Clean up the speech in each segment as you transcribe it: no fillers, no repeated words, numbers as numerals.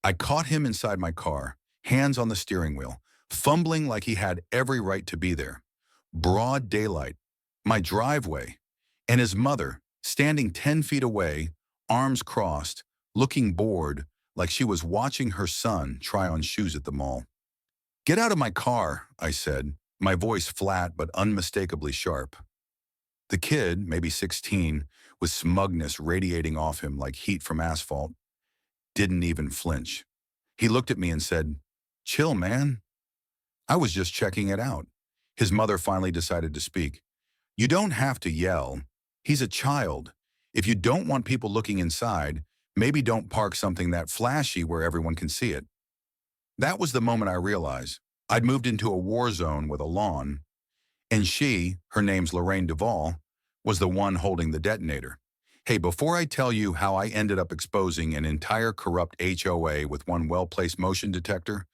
I caught him inside my car, hands on the steering wheel, fumbling like he had every right to be there. Broad daylight, my driveway, and his mother, standing 10 feet away, arms crossed, looking bored, like she was watching her son try on shoes at the mall. "Get out of my car," I said, my voice flat but unmistakably sharp. The kid, maybe 16, with smugness radiating off him like heat from asphalt, didn't even flinch. He looked at me and said, "Chill, man." I was just checking it out. His mother finally decided to speak. "You don't have to yell. He's a child. If you don't want people looking inside, maybe don't park something that flashy where everyone can see it." That was the moment I realized I'd moved into a war zone with a lawn, and she, her name's Lorraine Duvall, was the one holding the detonator. Hey, before I tell you how I ended up exposing an entire corrupt HOA with one well-placed motion detector,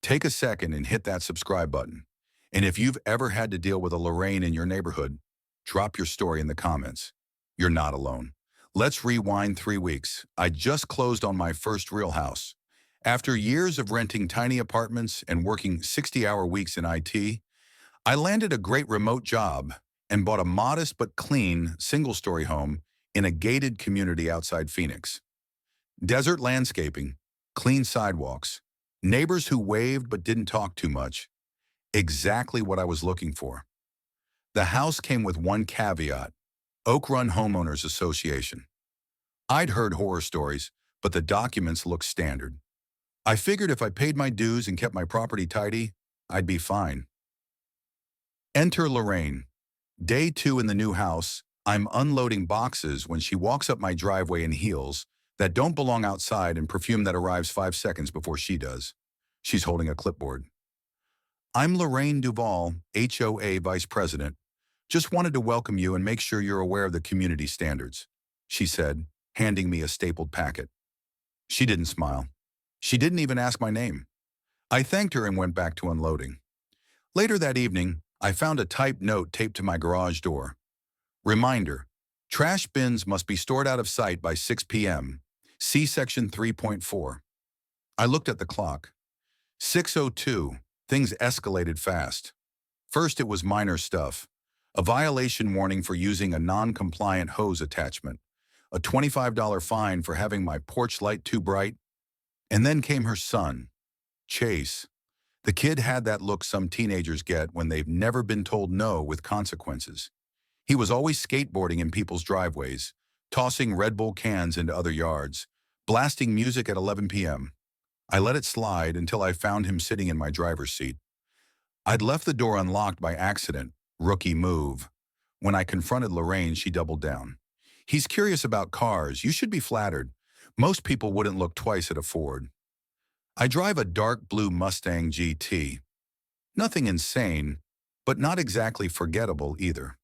take a second and hit that subscribe button. And if you've ever had to deal with a Lorraine in your neighborhood, drop your story in the comments. You're not alone. Let's rewind 3 weeks. I just closed on my first real house. After years of renting tiny apartments and working 60-hour weeks in IT, I landed a great remote job and bought a modest but clean single-story home in a gated community outside Phoenix. Desert landscaping, clean sidewalks, neighbors who waved but didn't talk too much. Exactly what I was looking for. The house came with one caveat: Oak Run Homeowners Association. I'd heard horror stories, but the documents looked standard. I figured if I paid my dues and kept my property tidy, I'd be fine. Enter Lorraine. Day 2 in the new house, I'm unloading boxes when she walks up my driveway in heels that don't belong outside and perfume that arrives 5 seconds before she does. She's holding a clipboard. "I'm Lorraine Duvall, HOA Vice President. Just wanted to welcome you and make sure you're aware of the community standards," she said, handing me a stapled packet. She didn't smile. She didn't even ask my name. I thanked her and went back to unloading. Later that evening, I found a typed note taped to my garage door. Reminder: trash bins must be stored out of sight by 6 p.m. See Section 3.4. I looked at the clock. 6:02. Things escalated fast. First, it was minor stuff. A violation warning for using a non-compliant hose attachment. A $25 fine for having my porch light too bright. And then came her son, Chase. The kid had that look some teenagers get when they've never been told no with consequences. He was always skateboarding in people's driveways, tossing Red Bull cans into other yards, blasting music at 11 p.m. I let it slide until I found him sitting in my driver's seat. I'd left the door unlocked by accident. Rookie move. When I confronted Lorraine, she doubled down. "He's curious about cars. You should be flattered. Most people wouldn't look twice at a Ford." I drive a dark blue Mustang GT. Nothing insane, but not exactly forgettable either.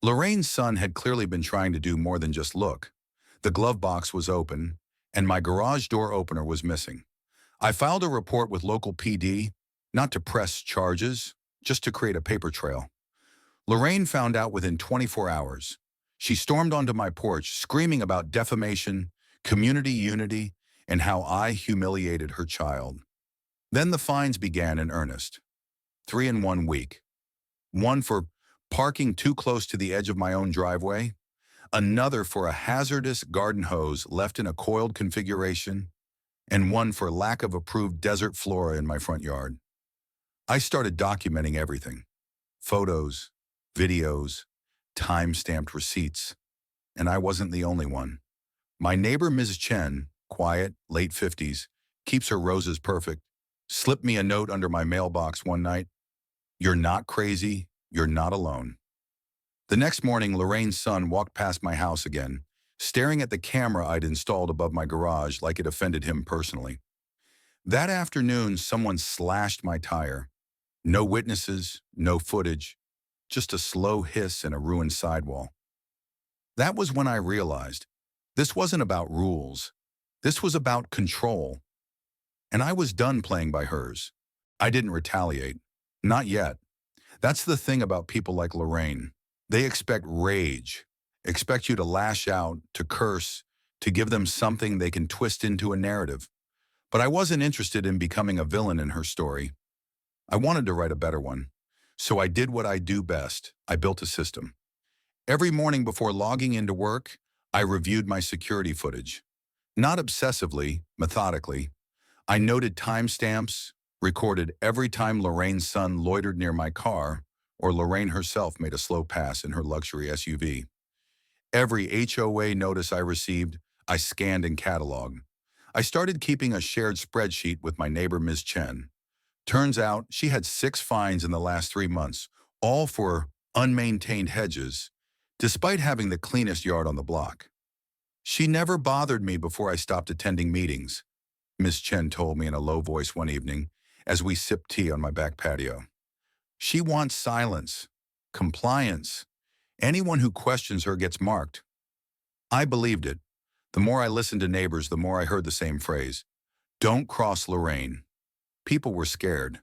Lorraine's son had clearly been trying to do more than just look. The glove box was open, and my garage door opener was missing. I filed a report with local PD, not to press charges, just to create a paper trail. Lorraine found out within 24 hours. She stormed onto my porch, screaming about defamation, community unity, and how I humiliated her child. Then the fines began in earnest. 3 in 1 week. One for parking too close to the edge of my own driveway, another for a hazardous garden hose left in a coiled configuration, and one for lack of approved desert flora in my front yard. I started documenting everything: photos, videos, time-stamped receipts. And I wasn't the only one. My neighbor, Ms. Chen, quiet, late 50s, keeps her roses perfect, slipped me a note under my mailbox one night: "You're not crazy, you're not alone." The next morning, Lorraine's son walked past my house again, staring at the camera I'd installed above my garage like it offended him personally. That afternoon, someone slashed my tire. No witnesses, no footage, just a slow hiss and a ruined sidewall. That was when I realized this wasn't about rules. This was about control. And I was done playing by hers. I didn't retaliate. Not yet. That's the thing about people like Lorraine. They expect rage, expect you to lash out, to curse, to give them something they can twist into a narrative. But I wasn't interested in becoming a villain in her story. I wanted to write a better one. So I did what I do best. I built a system. Every morning before logging into work, I reviewed my security footage. Not obsessively, methodically. I noted timestamps, recorded every time Lorraine's son loitered near my car, or Lorraine herself made a slow pass in her luxury SUV. Every HOA notice I received, I scanned and cataloged. I started keeping a shared spreadsheet with my neighbor, Ms. Chen. Turns out she had 6 fines in the last 3 months, all for unmaintained hedges, despite having the cleanest yard on the block. She never bothered me before I stopped attending meetings, Miss Chen told me in a low voice one evening as we sipped tea on my back patio. She wants silence, compliance. Anyone who questions her gets marked. I believed it. The more I listened to neighbors, the more I heard the same phrase. Don't cross Lorraine. People were scared.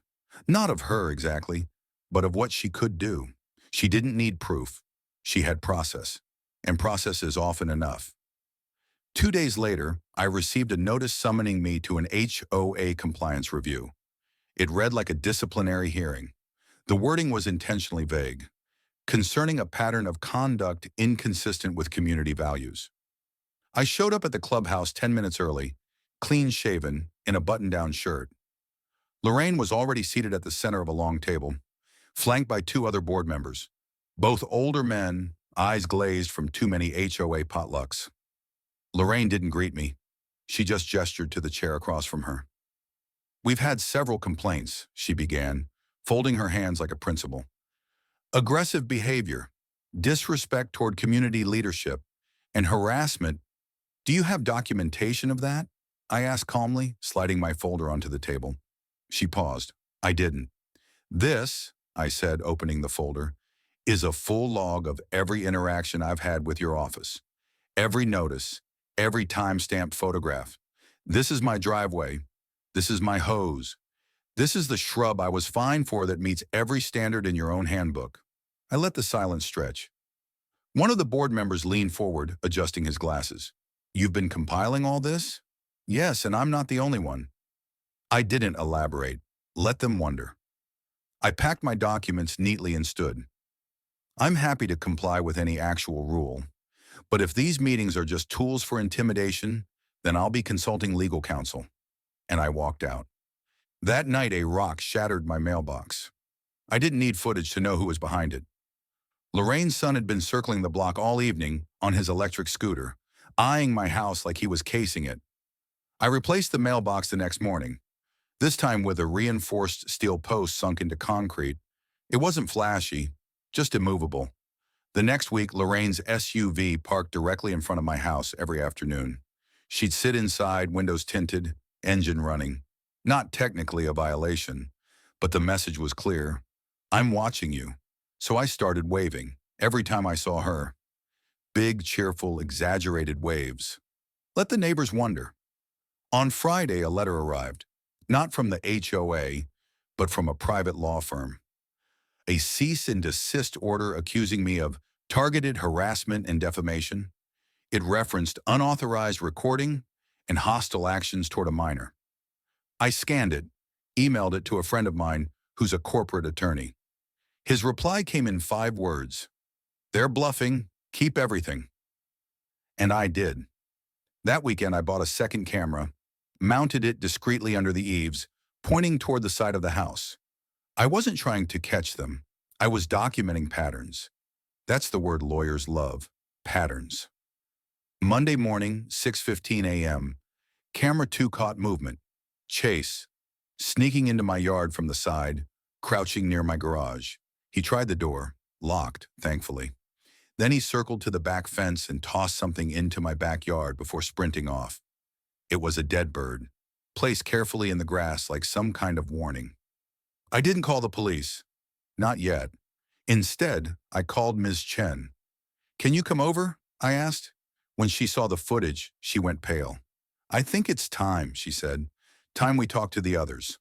Not of her exactly, but of what she could do. She didn't need proof. She had process. And process is often enough. 2 days later, I received a notice summoning me to an HOA compliance review. It read like a disciplinary hearing. The wording was intentionally vague, concerning a pattern of conduct inconsistent with community values. I showed up at the clubhouse 10 minutes early, clean-shaven, in a button-down shirt. Lorraine was already seated at the center of a long table, flanked by 2 other board members, both older men, eyes glazed from too many HOA potlucks. Lorraine didn't greet me. She just gestured to the chair across from her. We've had several complaints, she began, folding her hands like a principal. Aggressive behavior, disrespect toward community leadership, and harassment. Do you have documentation of that? I asked calmly, sliding my folder onto the table. She paused. I didn't. This, I said, opening the folder, is a full log of every interaction I've had with your office. Every notice, every time-stamped photograph. This is my driveway. This is my hose. This is the shrub I was fined for that meets every standard in your own handbook. I let the silence stretch. One of the board members leaned forward, adjusting his glasses. You've been compiling all this? Yes, and I'm not the only one. I didn't elaborate. Let them wonder. I packed my documents neatly and stood. I'm happy to comply with any actual rule, but if these meetings are just tools for intimidation, then I'll be consulting legal counsel. And I walked out. That night, a rock shattered my mailbox. I didn't need footage to know who was behind it. Lorraine's son had been circling the block all evening on his electric scooter, eyeing my house like he was casing it. I replaced the mailbox the next morning, this time with a reinforced steel post sunk into concrete. It wasn't flashy, just immovable. The next week, Lorraine's SUV parked directly in front of my house every afternoon. She'd sit inside, windows tinted, engine running. Not technically a violation, but the message was clear. I'm watching you. So I started waving every time I saw her. Big, cheerful, exaggerated waves. Let the neighbors wonder. On Friday, a letter arrived, not from the HOA, but from a private law firm. A cease and desist order accusing me of targeted harassment and defamation. It referenced unauthorized recording and hostile actions toward a minor. I scanned it, emailed it to a friend of mine who's a corporate attorney. His reply came in 5 words. They're bluffing, keep everything. And I did. That weekend I bought a second camera, mounted it discreetly under the eaves, pointing toward the side of the house. I wasn't trying to catch them. I was documenting patterns. That's the word lawyers love, patterns. Monday morning, 6:15 a.m., camera 2 caught movement. Chase, sneaking into my yard from the side, crouching near my garage. He tried the door, locked, thankfully. Then he circled to the back fence and tossed something into my backyard before sprinting off. It was a dead bird, placed carefully in the grass like some kind of warning. I didn't call the police. Not yet. Instead, I called Ms. Chen. Can you come over? I asked. When she saw the footage, she went pale. I think it's time, she said. Time we talk to the others.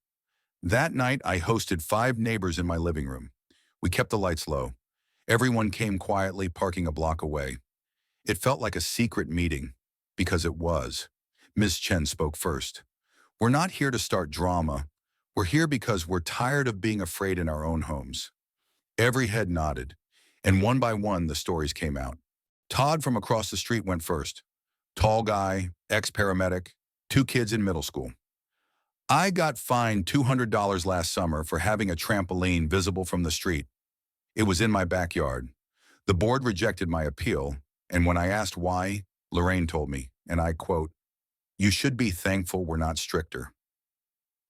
That night, I hosted 5 neighbors in my living room. We kept the lights low. Everyone came quietly, parking a block away. It felt like a secret meeting, because it was. Ms. Chen spoke first. We're not here to start drama. We're here because we're tired of being afraid in our own homes. Every head nodded, and one by one the stories came out. Todd from across the street went first. Tall guy, ex-paramedic, 2 kids in middle school. I got fined $200 last summer for having a trampoline visible from the street. It was in my backyard. The board rejected my appeal, and when I asked why, Lorraine told me, and I quote, "You should be thankful we're not stricter."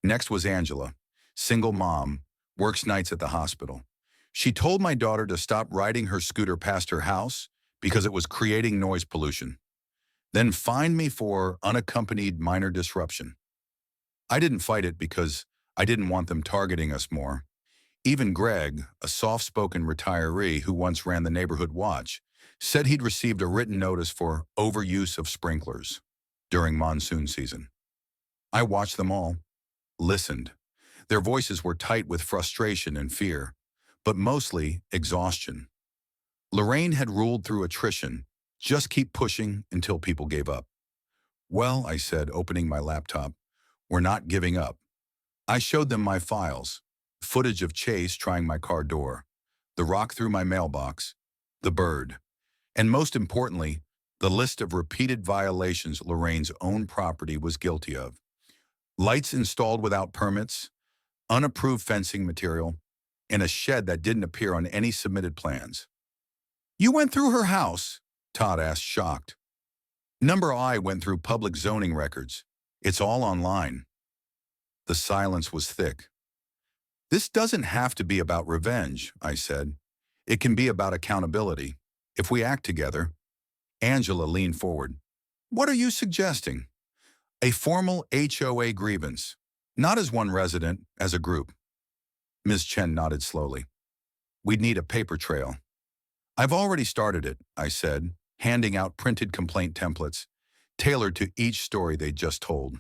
Next was Angela, single mom, works nights at the hospital. She told my daughter to stop riding her scooter past her house because it was creating noise pollution. Then fined me for unaccompanied minor disruption. I didn't fight it because I didn't want them targeting us more. Even Greg, a soft-spoken retiree who once ran the neighborhood watch, said he'd received a written notice for overuse of sprinklers during monsoon season. I watched them all, listened. Their voices were tight with frustration and fear, but mostly exhaustion. Lorraine had ruled through attrition, just keep pushing until people gave up. "Well," I said, opening my laptop, "we're not giving up." I showed them my files, footage of Chase trying my car door, the rock through my mailbox, the bird, and most importantly, the list of repeated violations Lorraine's own property was guilty of. Lights installed without permits, unapproved fencing material, and a shed that didn't appear on any submitted plans. "You went through her house?" Todd asked, shocked. Number I went through public zoning records. It's all online. The silence was thick. "This doesn't have to be about revenge," I said. "It can be about accountability. If we act together." Angela leaned forward. "What are you suggesting?" "A formal HOA grievance. Not as one resident, as a group." Ms. Chen nodded slowly. "We'd need a paper trail." "I've already started it," I said, handing out printed complaint templates, tailored to each story they'd just told.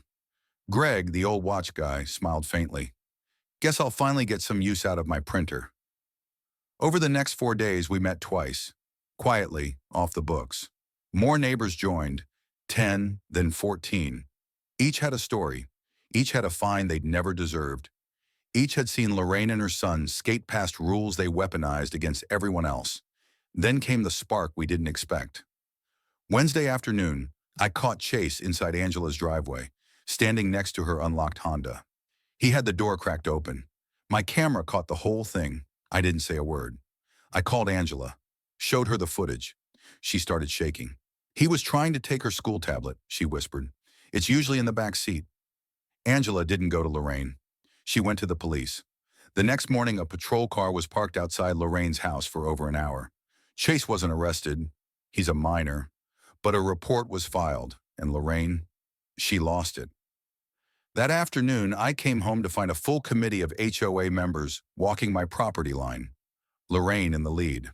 Greg, the old watch guy, smiled faintly. "Guess I'll finally get some use out of my printer." Over the next 4 days, we met twice, quietly, off the books. More neighbors joined, 10, then 14. Each had a story. Each had a fine they'd never deserved. Each had seen Lorraine and her son skate past rules they weaponized against everyone else. Then came the spark we didn't expect. Wednesday afternoon, I caught Chase inside Angela's driveway, standing next to her unlocked Honda. He had the door cracked open. My camera caught the whole thing. I didn't say a word. I called Angela, showed her the footage. She started shaking. "He was trying to take her school tablet," she whispered. "It's usually in the back seat." Angela didn't go to Lorraine. She went to the police. The next morning, a patrol car was parked outside Lorraine's house for over an hour. Chase wasn't arrested. He's a minor. But a report was filed, and Lorraine, she lost it. That afternoon, I came home to find a full committee of HOA members walking my property line, Lorraine in the lead.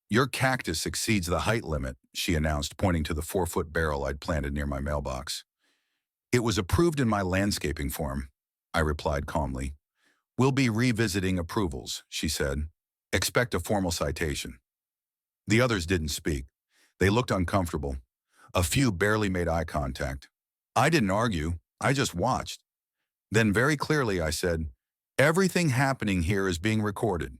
"Your cactus exceeds the height limit," she announced, pointing to the 4-foot barrel I'd planted near my mailbox. "It was approved in my landscaping form," I replied calmly. "We'll be revisiting approvals," she said. "Expect a formal citation." The others didn't speak. They looked uncomfortable. A few barely made eye contact. I didn't argue. I just watched. Then very clearly I said, "Everything happening here is being recorded."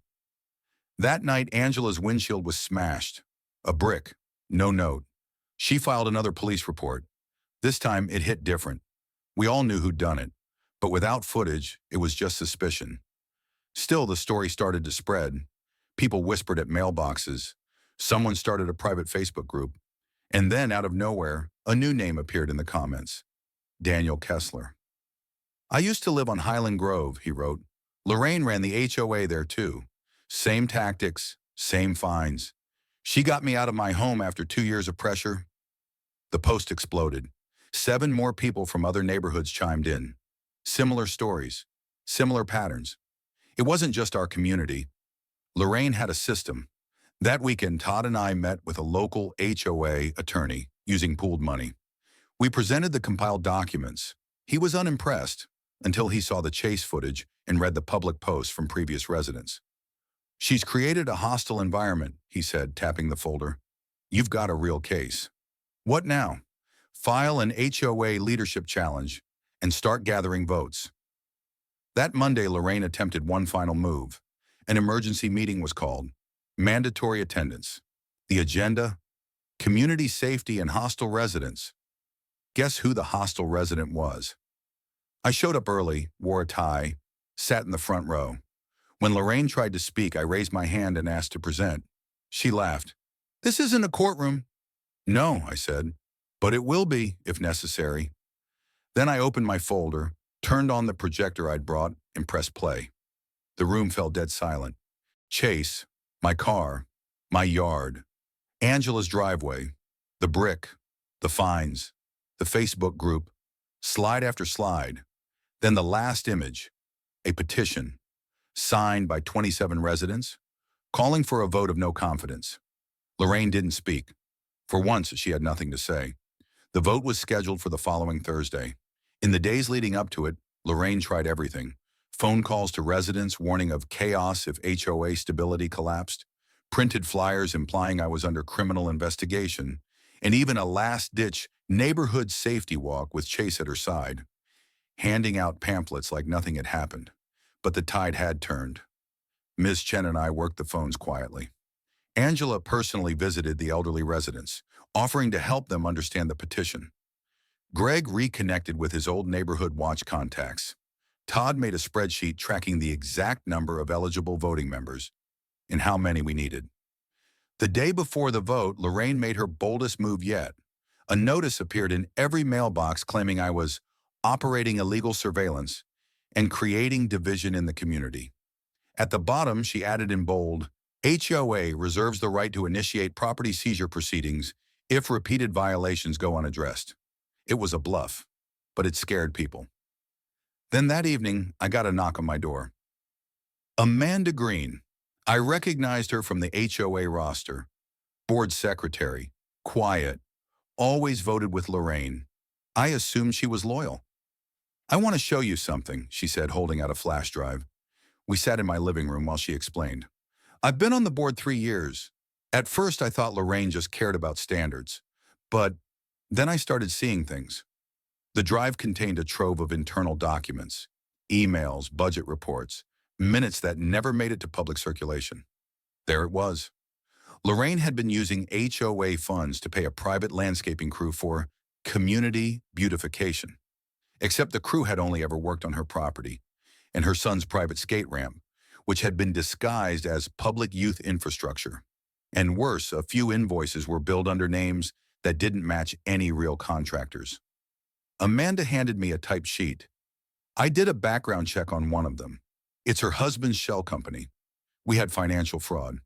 That night, Angela's windshield was smashed. A brick. No note. She filed another police report. This time, it hit different. We all knew who'd done it. But without footage, it was just suspicion. Still, the story started to spread. People whispered at mailboxes. Someone started a private Facebook group. And then, out of nowhere, a new name appeared in the comments. Daniel Kessler. "I used to live on Highland Grove," he wrote. "Lorraine ran the HOA there too. Same tactics, same fines. She got me out of my home after 2 years of pressure." The post exploded. 7 more people from other neighborhoods chimed in. Similar stories, similar patterns. It wasn't just our community. Lorraine had a system. That weekend, Todd and I met with a local HOA attorney using pooled money. We presented the compiled documents. He was unimpressed until he saw the Chase footage and read the public posts from previous residents. "She's created a hostile environment," he said, tapping the folder. "You've got a real case." "What now?" "File an HOA leadership challenge. and start gathering votes. That Monday, Lorraine attempted one final move. An emergency meeting was called. Mandatory attendance. The agenda? Community safety and hostile residents. Guess who the hostile resident was? I showed up early, wore a tie, sat in the front row. When Lorraine tried to speak, I raised my hand and asked to present. She laughed. "This isn't a courtroom." "No," I said, "but it will be, if necessary." Then I opened my folder, turned on the projector I'd brought, and pressed play. The room fell dead silent. Chase, my car, my yard, Angela's driveway, the brick, the fines, the Facebook group, slide after slide. Then the last image, a petition, signed by 27 residents, calling for a vote of no confidence. Lorraine didn't speak. For once, she had nothing to say. The vote was scheduled for the following Thursday. In the days leading up to it, Lorraine tried everything. Phone calls to residents warning of chaos if HOA stability collapsed, printed flyers implying I was under criminal investigation, and even a last-ditch neighborhood safety walk with Chase at her side, handing out pamphlets like nothing had happened. But the tide had turned. Ms. Chen and I worked the phones quietly. Angela personally visited the elderly residents, offering to help them understand the petition. Greg reconnected with his old neighborhood watch contacts. Todd made a spreadsheet tracking the exact number of eligible voting members and how many we needed. The day before the vote, Lorraine made her boldest move yet. A notice appeared in every mailbox claiming I was operating illegal surveillance and creating division in the community. At the bottom, she added in bold, "HOA reserves the right to initiate property seizure proceedings if repeated violations go unaddressed." It was a bluff, but it scared people. Then that evening, I got a knock on my door. Amanda Green. I recognized her from the HOA roster. Board secretary, quiet, always voted with Lorraine. I assumed she was loyal. "I want to show you something," she said, holding out a flash drive. We sat in my living room while she explained. "I've been on the board 3 years. At first, I thought Lorraine just cared about standards. But then I started seeing things." The drive contained a trove of internal documents, emails, budget reports, minutes that never made it to public circulation. There it was. Lorraine had been using HOA funds to pay a private landscaping crew for community beautification. Except the crew had only ever worked on her property and her son's private skate ramp, which had been disguised as public youth infrastructure. And worse, a few invoices were billed under names that didn't match any real contractors. Amanda handed me a typed sheet. I did a background check on one of them. It's her husband's shell company. We had financial fraud.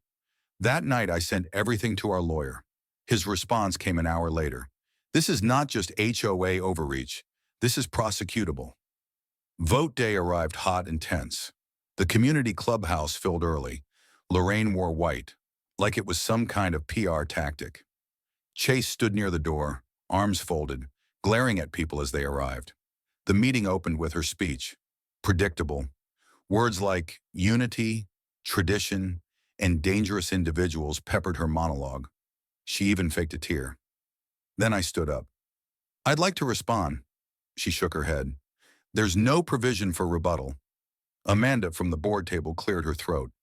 That night, I sent everything to our lawyer. His response came an hour later. "This is not just HOA overreach. This is prosecutable." Vote day arrived hot and tense. The community clubhouse filled early. Lorraine wore white, like it was some kind of PR tactic. Chase stood near the door, arms folded, glaring at people as they arrived. The meeting opened with her speech. Predictable. Words like unity, tradition, and dangerous individuals peppered her monologue. She even faked a tear. Then I stood up. "I'd like to respond." She shook her head. "There's no provision for rebuttal." Amanda from the board table cleared her throat.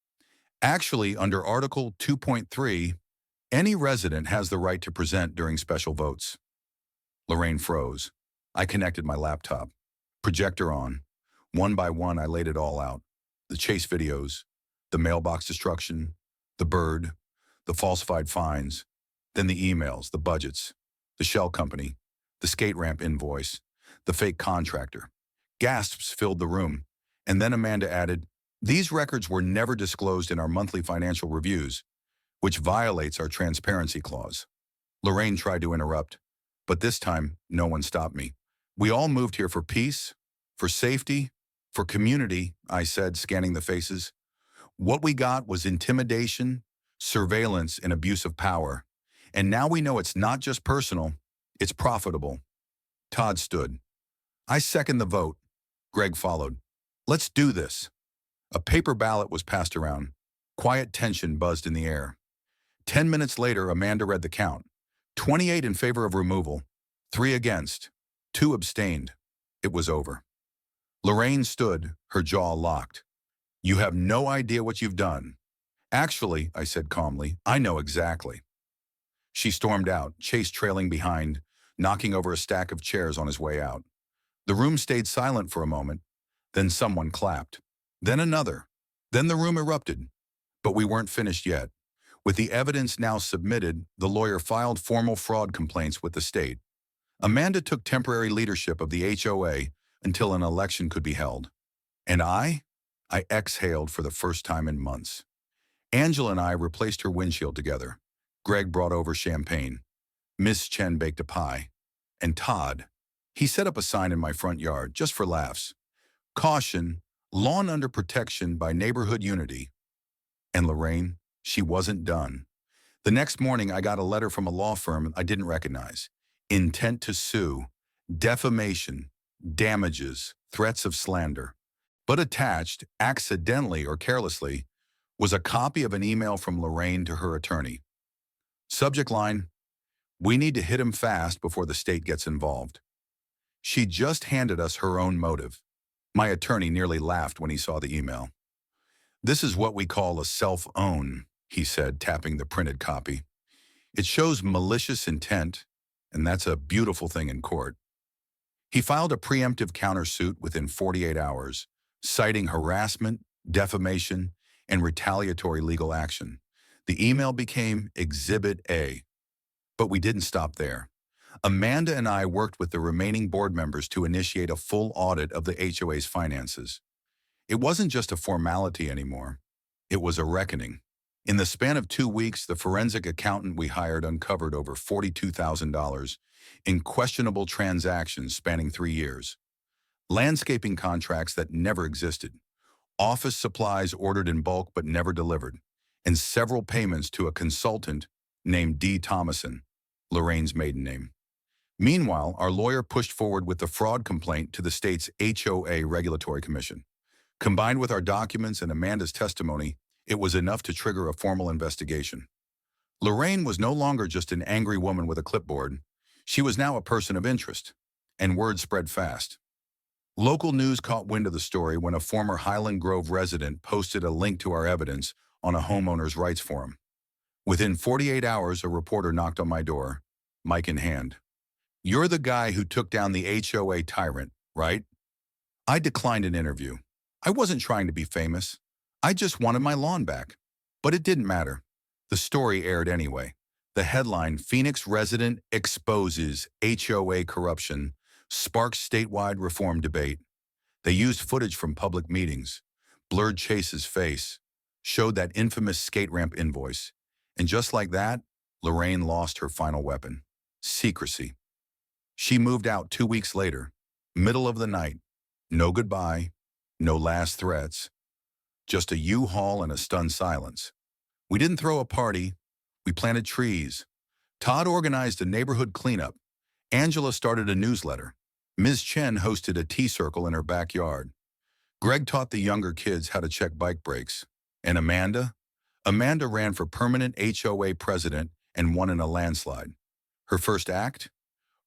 "Actually, under Article 2.3, any resident has the right to present during special votes." Lorraine froze. I connected my laptop. Projector on. One by one, I laid it all out. The Chase videos, the mailbox destruction, the bird, the falsified fines, then the emails, the budgets, the shell company, the skate ramp invoice, the fake contractor. Gasps filled the room. And then Amanda added, "These records were never disclosed in our monthly financial reviews, which violates our transparency clause." Lorraine tried to interrupt, but this time, no one stopped me. "We all moved here for peace, for safety, for community," I said, scanning the faces. "What we got was intimidation, surveillance, and abuse of power. And now we know it's not just personal, it's profitable." Todd stood. "I second the vote." Greg followed. "Let's do this." A paper ballot was passed around. Quiet tension buzzed in the air. 10 minutes later, Amanda read the count. 28 in favor of removal, 3 against, 2 abstained. It was over. Lorraine stood, her jaw locked. You have no idea what you've done. Actually, I said calmly, I know exactly. She stormed out, Chase trailing behind, knocking over a stack of chairs on his way out. The room stayed silent for a moment. Then someone clapped. Then another. Then the room erupted. But we weren't finished yet. With the evidence now submitted, the lawyer filed formal fraud complaints with the state. Amanda took temporary leadership of the HOA until an election could be held. And I exhaled for the first time in months. Angela and I replaced her windshield together. Greg brought over champagne. Miss Chen baked a pie. And Todd, he set up a sign in my front yard, just for laughs. Caution, lawn under protection by neighborhood unity. And Lorraine, she wasn't done. The next morning, I got a letter from a law firm I didn't recognize. Intent to sue, defamation, damages, threats of slander. But attached, accidentally or carelessly, was a copy of an email from Lorraine to her attorney. Subject line, we need to hit him fast before the state gets involved. She just handed us her own motive. My attorney nearly laughed when he saw the email. This is what we call a self-own, he said, tapping the printed copy. It shows malicious intent, and that's a beautiful thing in court. He filed a preemptive countersuit within 48 hours, citing harassment, defamation, and retaliatory legal action. The email became Exhibit A. But we didn't stop there. Amanda and I worked with the remaining board members to initiate a full audit of the HOA's finances. It wasn't just a formality anymore. It was a reckoning. In the span of 2 weeks, the forensic accountant we hired uncovered over $42,000 in questionable transactions spanning 3 years. Landscaping contracts that never existed, office supplies ordered in bulk but never delivered, and several payments to a consultant named D. Thomason, Lorraine's maiden name. Meanwhile, our lawyer pushed forward with the fraud complaint to the state's HOA Regulatory Commission. Combined with our documents and Amanda's testimony, it was enough to trigger a formal investigation. Lorraine was no longer just an angry woman with a clipboard. She was now a person of interest, and word spread fast. Local news caught wind of the story when a former Highland Grove resident posted a link to our evidence on a homeowners' rights forum. Within 48 hours, a reporter knocked on my door, mic in hand. You're the guy who took down the HOA tyrant, right? I declined an interview. I wasn't trying to be famous. I just wanted my lawn back. But it didn't matter. The story aired anyway. The headline, Phoenix resident exposes HOA corruption, sparks statewide reform debate. They used footage from public meetings, blurred Chase's face, showed that infamous skate ramp invoice. And just like that, Lorraine lost her final weapon, secrecy. She moved out 2 weeks later, middle of the night. No goodbye, no last threats, just a U-Haul and a stunned silence. We didn't throw a party, we planted trees. Todd organized a neighborhood cleanup. Angela started a newsletter. Ms. Chen hosted a tea circle in her backyard. Greg taught the younger kids how to check bike brakes. And Amanda? Amanda ran for permanent HOA president and won in a landslide. Her first act?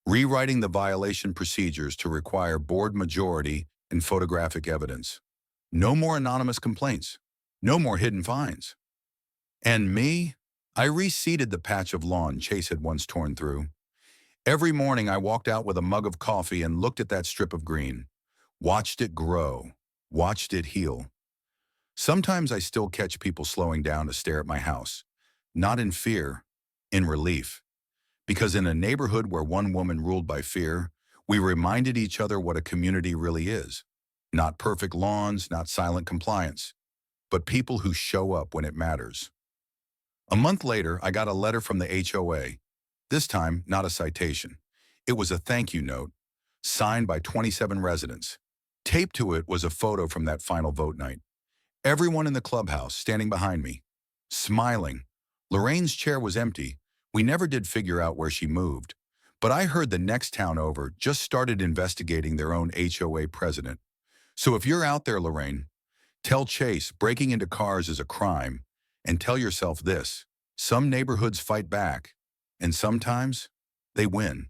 Rewriting the violation procedures to require board majority and photographic evidence. No more anonymous complaints. No more hidden fines. And me? I reseeded the patch of lawn Chase had once torn through. Every morning I walked out with a mug of coffee and looked at that strip of green. Watched it grow. Watched it heal. Sometimes I still catch people slowing down to stare at my house. Not in fear, in relief. Because in a neighborhood where one woman ruled by fear, we reminded each other what a community really is. Not perfect lawns, not silent compliance, but people who show up when it matters. A month later, I got a letter from the HOA. This time, not a citation. It was a thank you note, signed by 27 residents. Taped to it was a photo from that final vote night. Everyone in the clubhouse standing behind me, smiling. Lorraine's chair was empty. We never did figure out where she moved. But I heard the next town over just started investigating their own HOA president. So if you're out there, Lorraine, tell Chase breaking into cars is a crime, and tell yourself this: some neighborhoods fight back, and sometimes they win.